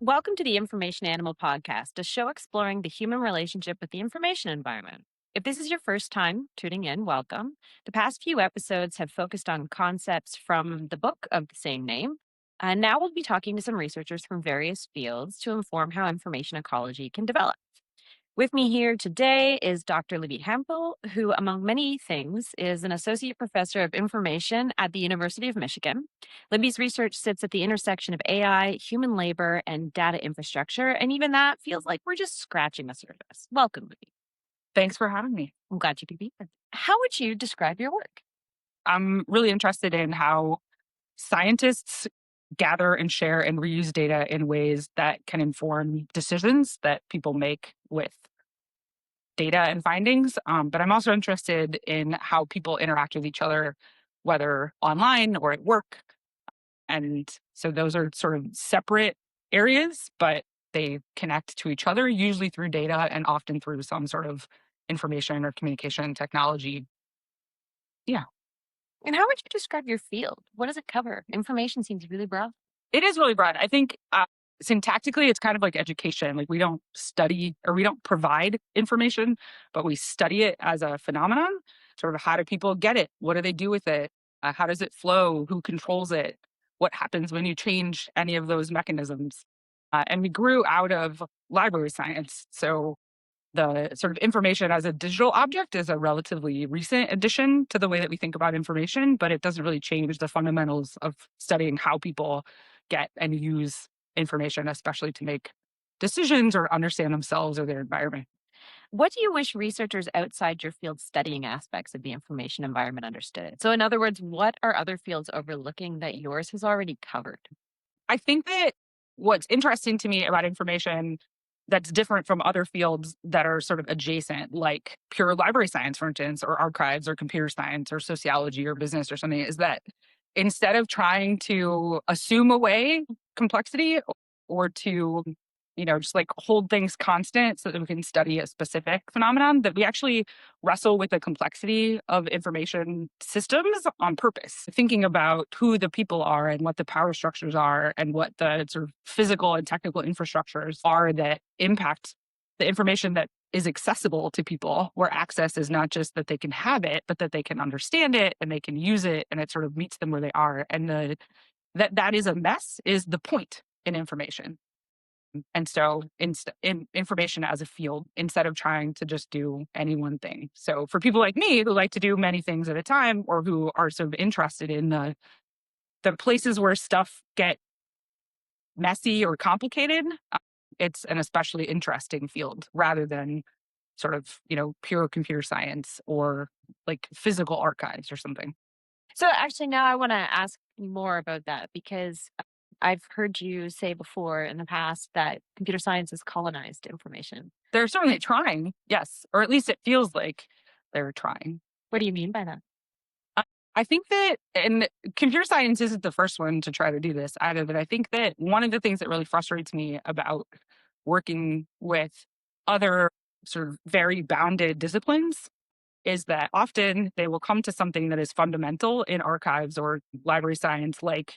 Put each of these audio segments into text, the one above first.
Welcome to the Information Animal Podcast, a show exploring the human relationship with the information environment. If this is your first time tuning in, welcome. The past few episodes have focused on concepts from the book of the same name. And now we'll be talking to some researchers from various fields to inform how information ecology can develop. With me here today is Dr. Libby Hemphill, who, among many things, is an associate professor of information at the University of Michigan. Libby's research sits at the intersection of AI, human labor, and data infrastructure, and even that feels like we're just scratching the surface. Welcome, Libby. Thanks for having me. I'm glad you could be here. How would you describe your work? I'm really interested in how scientists gather and share and reuse data in ways that can inform decisions that people make with data and findings. But I'm also interested in how people interact with each other, whether online or at work. And so those are sort of separate areas, but they connect to each other, usually through data and often through some sort of information or communication technology. Yeah. And how would you describe your field? What does it cover? Information seems really broad. It is really broad. I think syntactically, it's kind of like education. Like we don't study or we don't provide information, but we study it as a phenomenon. Sort of how do people get it? What do they do with it? How does it flow? Who controls it? What happens when you change any of those mechanisms? And we grew out of library science. So the sort of information as a digital object is a relatively recent addition to the way that we think about information, but it doesn't really change the fundamentals of studying how people get and use information, especially to make decisions or understand themselves or their environment. What do you wish researchers outside your field studying aspects of the information environment understood? So, in other words, what are other fields overlooking that yours has already covered? I think that what's interesting to me about information that's different from other fields that are sort of adjacent, like pure library science, for instance, or archives or computer science or sociology or business or something, is that instead of trying to assume away complexity or to, just like hold things constant so that we can study a specific phenomenon, that we actually wrestle with the complexity of information systems on purpose, thinking about who the people are and what the power structures are and what the sort of physical and technical infrastructures are that impact the information that is accessible to people, where access is not just that they can have it, but that they can understand it and they can use it and it sort of meets them where they are. And that is a mess is the point in information. And so in information as a field, instead of trying to just do any one thing. So for people like me who like to do many things at a time or who are sort of interested in the places where stuff get messy or complicated, it's an especially interesting field rather than sort of, pure computer science or like physical archives or something. So, actually, now I want to ask more about that because I've heard you say before in the past that computer science has colonized information. They're certainly trying, yes, or at least it feels like they're trying. What do you mean by that? Uh, I think that, and computer science isn't the first one to try to do this either, but I think that one of the things that really frustrates me about working with other sort of very bounded disciplines is that often they will come to something that is fundamental in archives or library science, like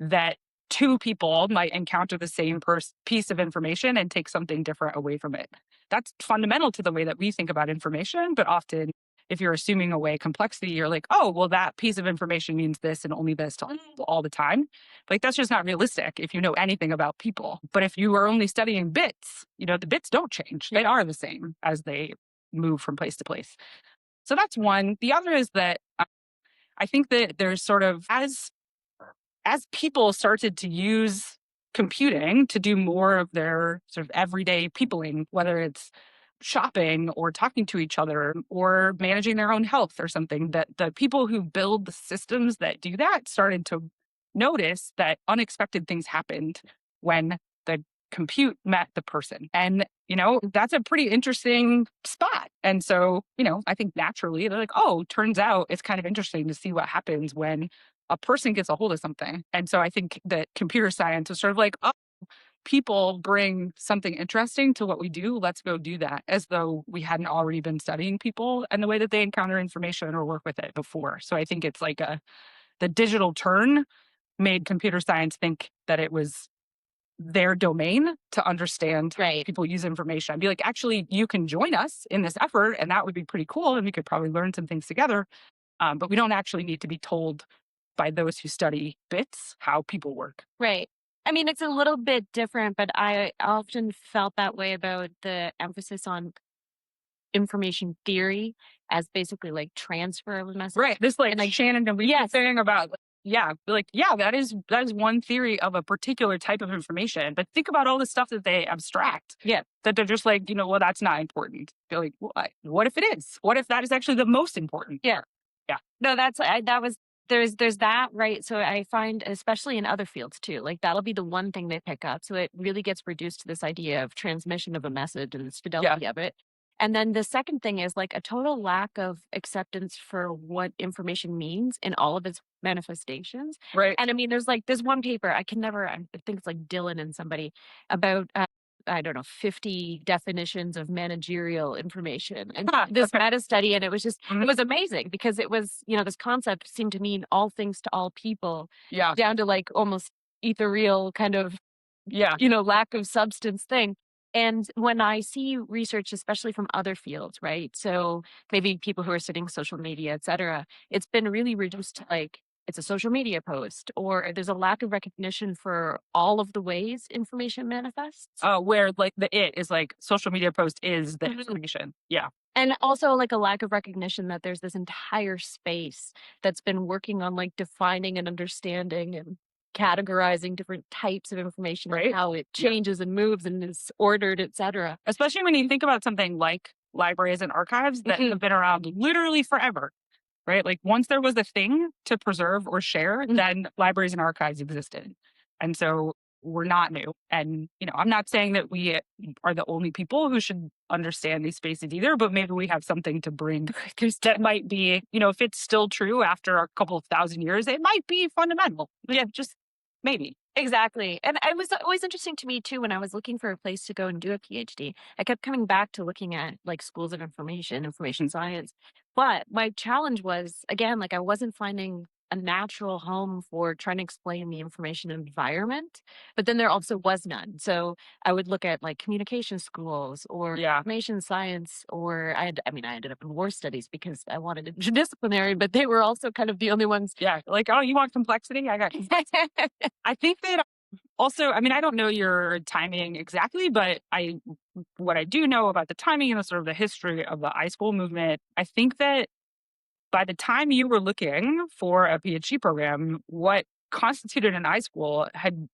that two people might encounter the same piece of information and take something different away from it. That's fundamental to the way that we think about information. But often, if you're assuming away complexity, you're like, oh, well, that piece of information means this and only this to all the time. Like, that's just not realistic if you know anything about people. But if you are only studying bits, the bits don't change. They are the same as they move from place to place. So that's one. The other is that I think that there's sort of, as people started to use computing to do more of their sort of everyday peopling, whether it's shopping or talking to each other or managing their own health or something, that the people who build the systems that do that started to notice that unexpected things happened when the compute met the person. And, that's a pretty interesting spot. And so, I think naturally they're like, oh, turns out it's kind of interesting to see what happens when a person gets a hold of something. And so I think that computer science is sort of like, oh, people bring something interesting to what we do. Let's go do that, as though we hadn't already been studying people and the way that they encounter information or work with it before. So I think it's like the digital turn made computer science think that it was their domain to understand how Right. people use information. I'd be like, actually, you can join us in this effort, and that would be pretty cool, and we could probably learn some things together. But we don't actually need to be told by those who study bits how people work. Right. I mean, it's a little bit different, but I often felt that way about the emphasis on information theory as basically like transfer of a message. Right. This like And like, Shannon and Libby yes, thing about yeah, like yeah, that is one theory of a particular type of information. But think about all the stuff that they abstract. yeah, That they're just like, well, that's not important. They're like, what if it is? What if that is actually the most important yeah. part? Yeah. No, that was there's that, right? So I find, especially in other fields too, like that'll be the one thing they pick up. So it really gets reduced to this idea of transmission of a message and the Yeah. fidelity of it. And then the second thing is like a total lack of acceptance for what information means in all of its manifestations. Right. And I mean, there's one paper I can never, I think it's like Dylan and somebody about I don't know, 50 definitions of managerial information and this Okay. meta study. And it was just, Mhm. it was amazing because it was, this concept seemed to mean all things to all people, Yeah. down to like almost ethereal kind of, Yeah. lack of substance thing. And when I see research, especially from other fields, right? So maybe people who are studying social media, et cetera, it's been really reduced to like, it's a social media post, or there's a lack of recognition for all of the ways information manifests. Where like the it is like social media post is the Mhm. information. Yeah. And also like a lack of recognition that there's this entire space that's been working on like defining and understanding and categorizing different types of information and Right. how it Yeah. changes and moves and is ordered, et cetera. Especially when you think about something like libraries and archives that Mhm. have been around literally forever, right? Like once there was a thing to preserve or share, Mhm. then libraries and archives existed. And so we're not new. And, I'm not saying that we are the only people who should understand these spaces either, but maybe we have something to bring that might be, if it's still true after a couple of thousand years, it might be fundamental. Yeah, just maybe. Exactly. And it was always interesting to me too when I was looking for a place to go and do a PhD. I kept coming back to looking at like schools of information, information science. But my challenge was again, like I wasn't finding a natural home for trying to explain the information environment, but then there also was none. So I would look at like communication schools or Yeah. information science, or I ended up in war studies because I wanted interdisciplinary, but they were also kind of the only ones. Yeah. Like, oh, you want complexity? I got I think that also, I mean, I don't know your timing exactly, but what I do know about the timing and the sort of the history of the iSchool movement, I think that by the time you were looking for a PhD program, what constituted an iSchool had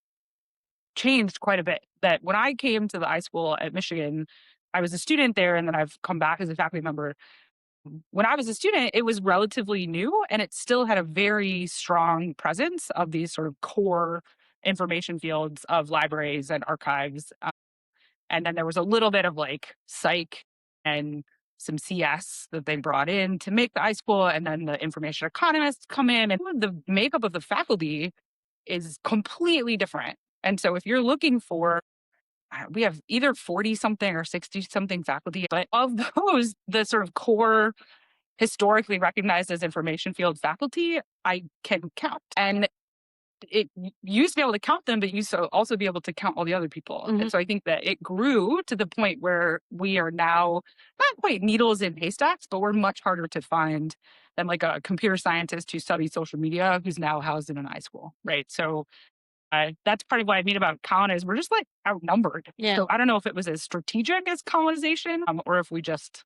changed quite a bit. That when I came to the iSchool at Michigan, I was a student there, and then I've come back as a faculty member. When I was a student, it was relatively new and it still had a very strong presence of these sort of core information fields of libraries and archives. And then there was a little bit of like psych and some CS that they brought in to make the iSchool. And then the information economists come in, and the makeup of the faculty is completely different. And so if you're looking for, we have either 40 something or 60 something faculty, but of those, the sort of core historically recognized as information field faculty, I can count. And you used to be able to count them, but you used to also be able to count all the other people. Mhm. And so I think that it grew to the point where we are now not quite needles in haystacks, but we're much harder to find than like a computer scientist who studies social media who's now housed in an iSchool, right? So that's part of what I mean about colon is we're just like outnumbered. Yeah. So I don't know if it was as strategic as colonization, or if we just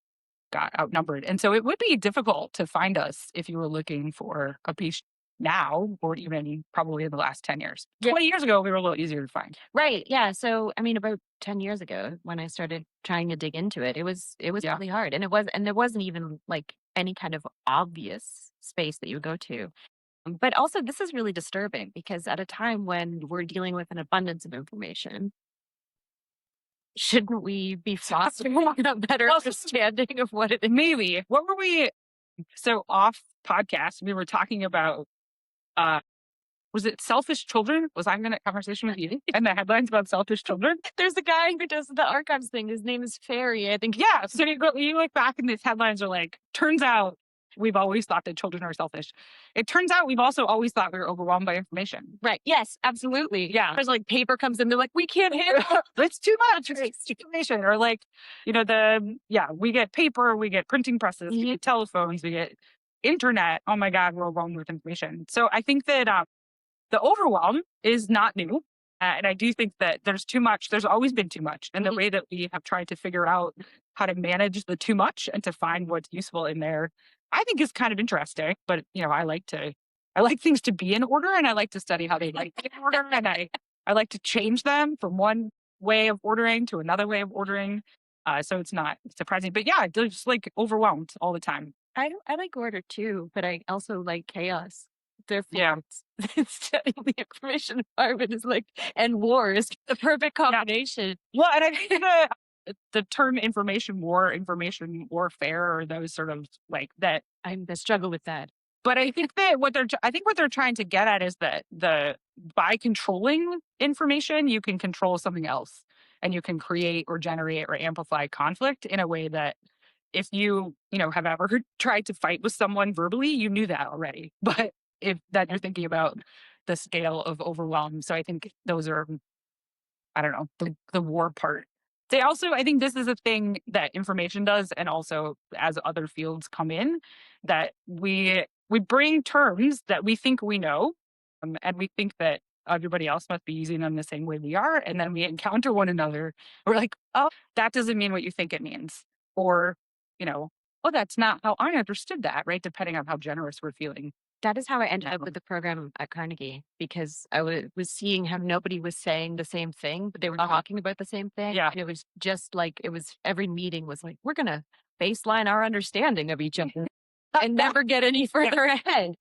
got outnumbered. And so it would be difficult to find us if you were looking for a piece now, or even probably in the last 10 years. Yeah. 20 years ago, we were a little easier to find. Right. Yeah. So I mean, about 10 years ago, when I started trying to dig into it, it was Yeah. really hard, and there wasn't even like any kind of obvious space that you would go to. But also, this is really disturbing because at a time when we're dealing with an abundance of information, shouldn't we be fostering a better Well, understanding of what it is? maybe. What were we? So off podcast, we were talking about, uh, was it selfish children? Was I in a conversation with you? And the headlines about selfish children? There's a guy who does the archives thing. His name is Ferry. I think. Yeah. So you look back and these headlines are like, turns out we've always thought that children are selfish. It turns out we've also always thought we were overwhelmed by information. Right. Yes, absolutely. Yeah. There's like paper comes in, they're like, we can't handle it. It's too much. It's information. Or like, we get paper, we get printing presses, we get telephones, we get internet. Oh my God, we're overwhelmed with information. So I think that the overwhelm is not new. And I do think that there's too much. There's always been too much. And the way that we have tried to figure out how to manage the too much and to find what's useful in there, I think is kind of interesting. But, I like things to be in order, and I like to study how they like to be in order. And I like to change them from one way of ordering to another way of ordering. So it's not surprising. But yeah, they're just like overwhelmed all the time. I like order too, but I also like chaos. Therefore, Yeah. studying the information environment is like, and war is the perfect combination. Well, and I think the term information war, information warfare, or those sort of like that. I struggle with that. But I think that what they're trying to get at is that by controlling information, you can control something else, and you can create or generate or amplify conflict in a way that if have ever tried to fight with someone verbally, you knew that already. But if that you're thinking about the scale of overwhelm. So I think those are, I don't know, the war part. I think this is a thing that information does, and also as other fields come in, that we bring terms that we think we know, and we think that everybody else must be using them the same way we are, and then we encounter one another. We're like, oh, that doesn't mean what you think it means, or oh, that's not how I understood that, right? Depending on how generous we're feeling. That is how I ended up with the program at Carnegie, because I was seeing how nobody was saying the same thing, but they were talking about the same thing. Yeah. And it was just like, every meeting was like, we're going to baseline our understanding of each other and never get any further ahead.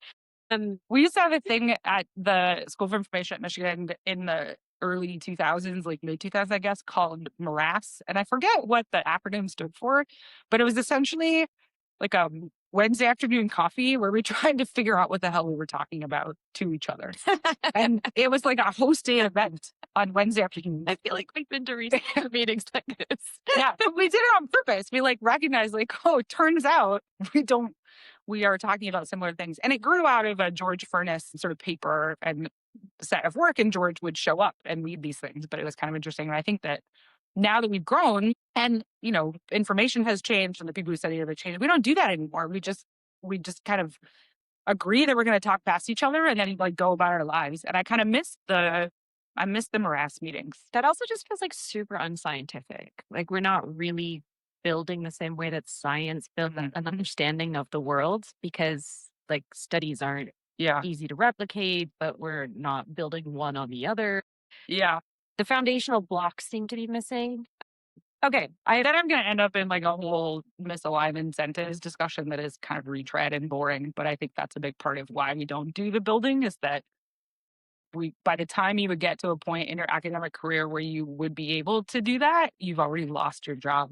We used to have a thing at the School of Information at Michigan in the early 2000s, like mid 2000s, I guess, called Morass. And I forget what the acronym stood for, but it was essentially like a Wednesday afternoon coffee where we tried to figure out what the hell we were talking about to each other. And it was like a hosted event on Wednesday afternoon. I feel like we've been to research meetings like this. Yeah, but we did it on purpose. We recognized oh, it turns out we are talking about similar things. And it grew out of a George Furness sort of paper and set of work, and George would show up and read these things. But it was kind of interesting. And I think that now that we've grown and, information has changed and the people who study it have changed, we don't do that anymore. We just kind of agree that we're going to talk past each other and then go about our lives. And I kind of miss the Morass meetings. That also just feels like super unscientific. Like we're not really building the same way that science builds an understanding of the world, because studies aren't easy to replicate, but we're not building one on the other. Yeah. The foundational blocks seem to be missing. Okay. I'm going to end up in a whole misalignment sentence discussion that is kind of retread and boring. But I think that's a big part of why we don't do the building, is that by the time you would get to a point in your academic career where you would be able to do that, you've already lost your job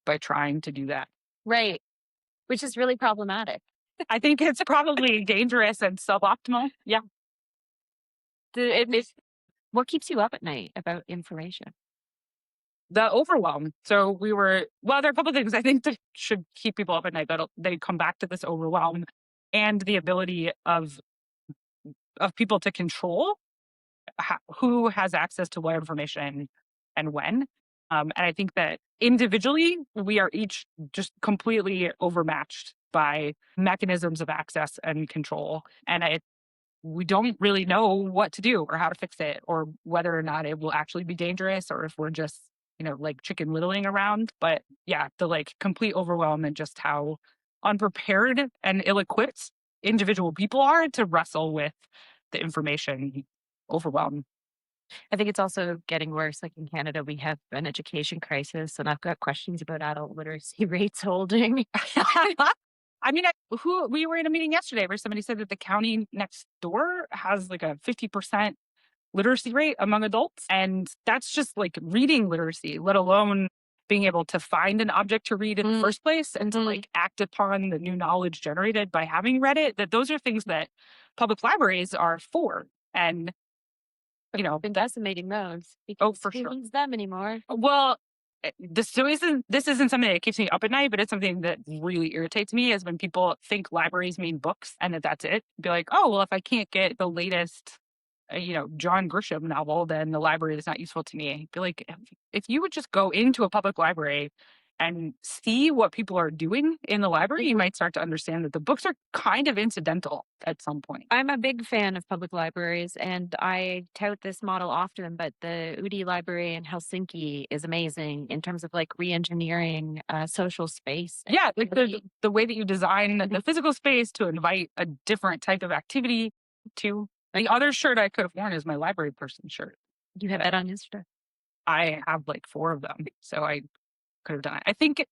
by trying to do that. Right. Which is really problematic. I think it's probably dangerous and suboptimal. Yeah. What keeps you up at night about information? The overwhelm. So there are a couple of things I think that should keep people up at night, that they come back to this overwhelm, and the ability of people to control who has access to what information and when. And I think that individually, we are each just completely overmatched by mechanisms of access and control. And we don't really know what to do or how to fix it, or whether or not it will actually be dangerous, or if we're just, chicken littling around. But yeah, the complete overwhelm, and just how unprepared and ill-equipped individual people are to wrestle with the information overwhelm. I think it's also getting worse. Like in Canada, we have an education crisis, and I've got questions about adult literacy rates holding. I mean, we were in a meeting yesterday where somebody said that the county next door has a 50% literacy rate among adults. And that's just reading literacy, let alone being able to find an object to read in the first place, and to act upon the new knowledge generated by having read it. That those are things that public libraries are for. And, been decimating those. Oh, for who sure. needs them anymore? Well, this isn't something that keeps me up at night, but it's something that really irritates me is when people think libraries mean books and that's it. Be like, oh well, if I can't get the latest, John Grisham novel, then the library is not useful to me. Be like, if you would just go into a public library and see what people are doing in the library, you might start to understand that the books are kind of incidental at some point. I'm a big fan of public libraries, and I tout this model often, but the Udi Library in Helsinki is amazing in terms of like re-engineering social space. Yeah, like the way that you design the physical space to invite a different type of activity to. The other shirt I could have worn is my library person shirt. You have that on Instagram. I have like 4 of them, so I could have done it. I think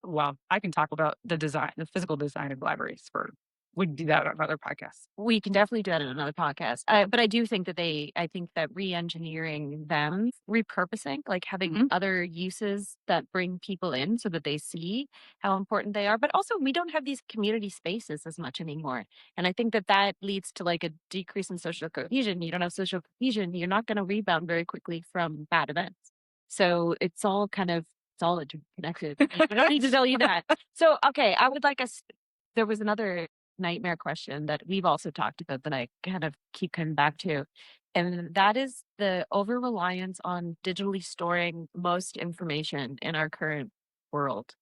well, I can talk about the physical design of libraries for we can do that on another podcast. We can definitely do that in another podcast. But I do think that I think that re-engineering them, repurposing, like having Mhm. other uses that bring people in so that they see how important they are. But also, we don't have these community spaces as much anymore. And I think that that leads to like a decrease in social cohesion. You don't have social cohesion, you're not going to rebound very quickly from bad events. So it's all interconnected. I don't need to tell you that. So, okay, I would like us, there was another nightmare question that we've also talked about that I kind of keep coming back to. And that is the over reliance on digitally storing most information in our current world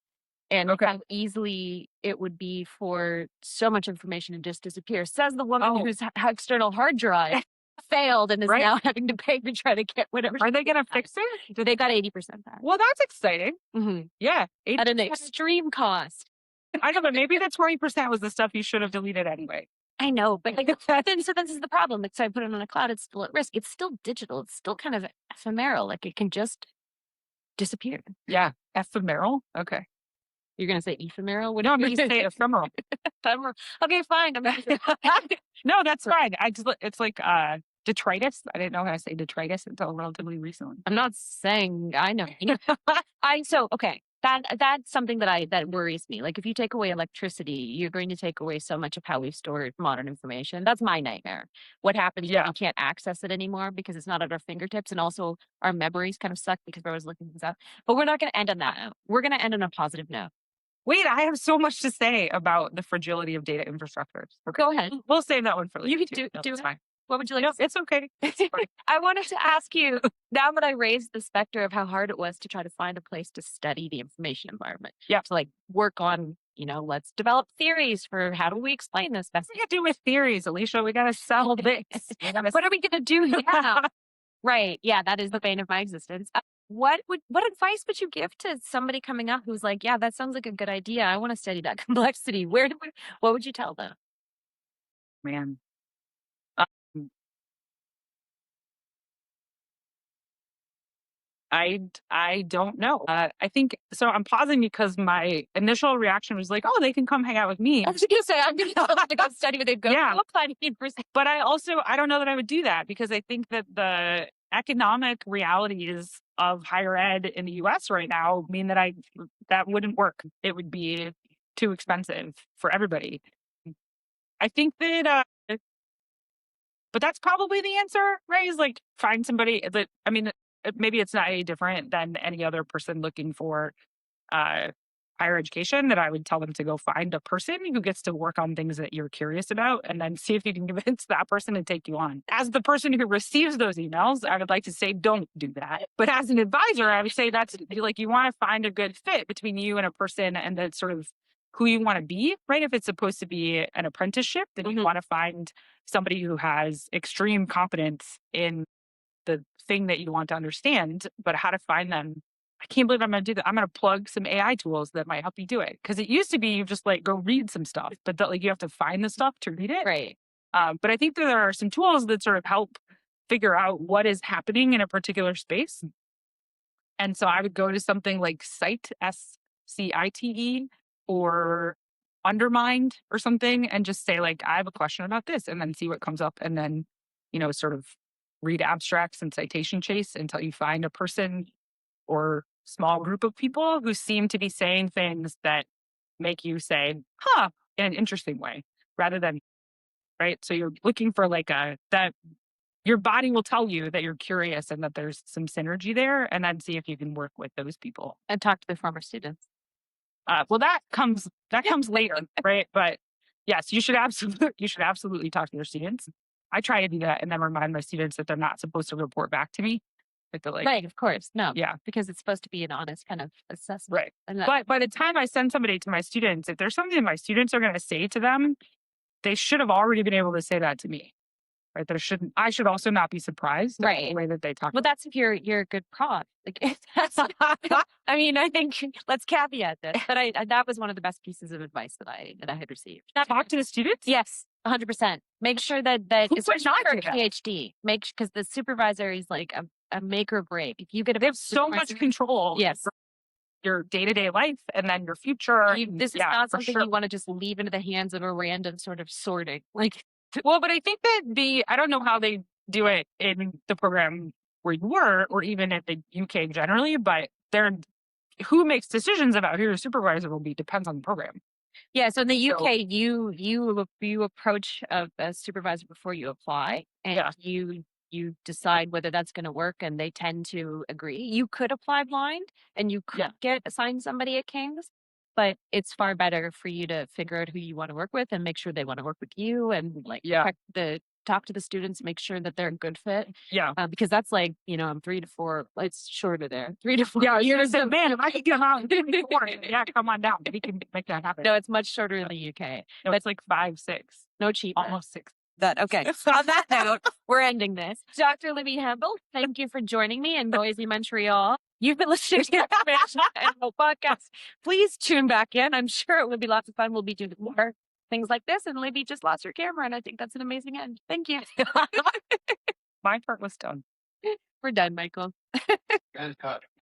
and Okay. how easily it would be for so much information to just disappear. Says the woman Oh. whose external hard drive failed and is Right. now having to pay to try to get whatever. Are they gonna fix it? They got 80% back. Well, that's exciting. Mhm. Yeah. At an 80%. extreme cost. I know, but maybe the 20% was the stuff you should have deleted anyway. I know, but like then so this is the problem. Like so I put it on a cloud, it's still at risk. It's still digital. It's still kind of ephemeral. Like it can just disappear. Yeah. Ephemeral? Okay. You're gonna say ephemeral? What No, I'm do gonna you say ephemeral. ephemeral? Okay, fine. No, that's fine. It's like detritus. I didn't know how to say detritus until relatively recently. I'm not saying I know. Okay. That's something that worries me. Like if you take away electricity, you're going to take away so much of how we've stored modern information. That's my nightmare. What happens when Yeah. we can't access it anymore because it's not at our fingertips, and also our memories kind of suck because we're always looking things up. But we're not going to end on that note. We're going to end on a positive note. Wait, I have so much to say about the fragility of data infrastructures. Okay. Go ahead. We'll save that one for later. You can too. No, do it's it. fine. What would you like? No, to say? it's okay. It's fine. I wanted to ask you, now that I raised the specter of how hard it was to try to find a place to study the information environment. Yeah. To like work on, let's develop theories for how do we explain this best. What do you do with theories, Alicia? We gotta sell this. What are we gonna do now? Right. Yeah, that is the bane of my existence. What advice would you give to somebody coming up who's like, yeah, that sounds like a good idea. I want to study that complexity. What would you tell them? Man. I don't know. I think so. I'm pausing because my initial reaction was like, "Oh, they can come hang out with me." I was gonna say I'm gonna tell them to go study with a go Yeah. apply to university. But I don't know that I would do that because I think that the economic realities of higher ed in the U.S. right now mean that wouldn't work. It would be too expensive for everybody. I think that, but that's probably the answer, right? Is like find somebody that I mean, maybe it's not any different than any other person looking for uh, higher education. That I would tell them to go find a person who gets to work on things that you're curious about, and then see if you can convince that person to take you on. As the person who receives those emails, I would like to say, don't do that. But as an advisor, I would say that's like you want to find a good fit between you and a person, and that's sort of who you want to be, right? If it's supposed to be an apprenticeship, then you want to find somebody who has extreme competence in the thing that you want to understand, but how to find them. I can't believe I'm going to do that. I'm going to plug some AI tools that might help you do it. Because it used to be you just like go read some stuff, but that like you have to find the stuff to read it. Right. But I think that there are some tools that sort of help figure out what is happening in a particular space. And so I would go to something like Scite, SCITE, or Undermined or something, and just say like, I have a question about this, and then see what comes up, and then sort of read abstracts and citation chase until you find a person or small group of people who seem to be saying things that make you say, huh, in an interesting way, rather than right. So you're looking for like that your body will tell you that you're curious and that there's some synergy there, and then see if you can work with those people. And talk to the former students. Well, that comes later, right? But yes, you should absolutely talk to your students. I try to do that and then remind my students that they're not supposed to report back to me. Like they're like, Right, of course. No, yeah, because it's supposed to be an honest kind of assessment. right. And that, But by the time I send somebody to my students, if there's something that my students are going to say to them, they should have already been able to say that to me. Right? I should also not be surprised at the right. way that they talk. Well, that's if you're a good prof. Like that's, I mean, I think let's caveat this, but that was one of the best pieces of advice that I had received. Talk to the students. Yes, 100%. Make sure that Who would especially not for do a that? PhD, because the supervisor is like a make or break. If you get a They have so much supervisor- control. yes, over your day-to-day life and then your future. this is Yeah, not for something sure. you want to just leave into the hands of a random sort of sorting. Like, Well, but I think that I don't know how they do it in the program where you were, or even at the UK generally, but who makes decisions about who your supervisor will be depends on the program. yeah, so in the So, UK, you approach a supervisor before you apply, and yeah, you decide whether that's going to work, and they tend to agree. You could apply blind, and you could yeah, get assigned somebody at King's, but it's far better for you to figure out who you want to work with and make sure they want to work with you, and like yeah, talk to the students, make sure that they're a good fit, yeah. because that's like I'm 3 to 4. It's shorter there, 3 to 4 Yeah, you're years gonna say, of man, if I could get out before, yeah, come on down. We can make that happen. no, it's much shorter in the UK, No, but it's like 5, 6, no cheaper. almost 6. That okay. On that note, we're ending this. Dr. Libby Hemphill, thank you for joining me in Noisy Montreal. You've been listening to the Information Animal Podcast. Please tune back in. I'm sure it will be lots of fun. We'll be doing more things like this. And Libby just lost her camera, and I think that's an amazing end. Thank you. My part was done. We're done, Michael.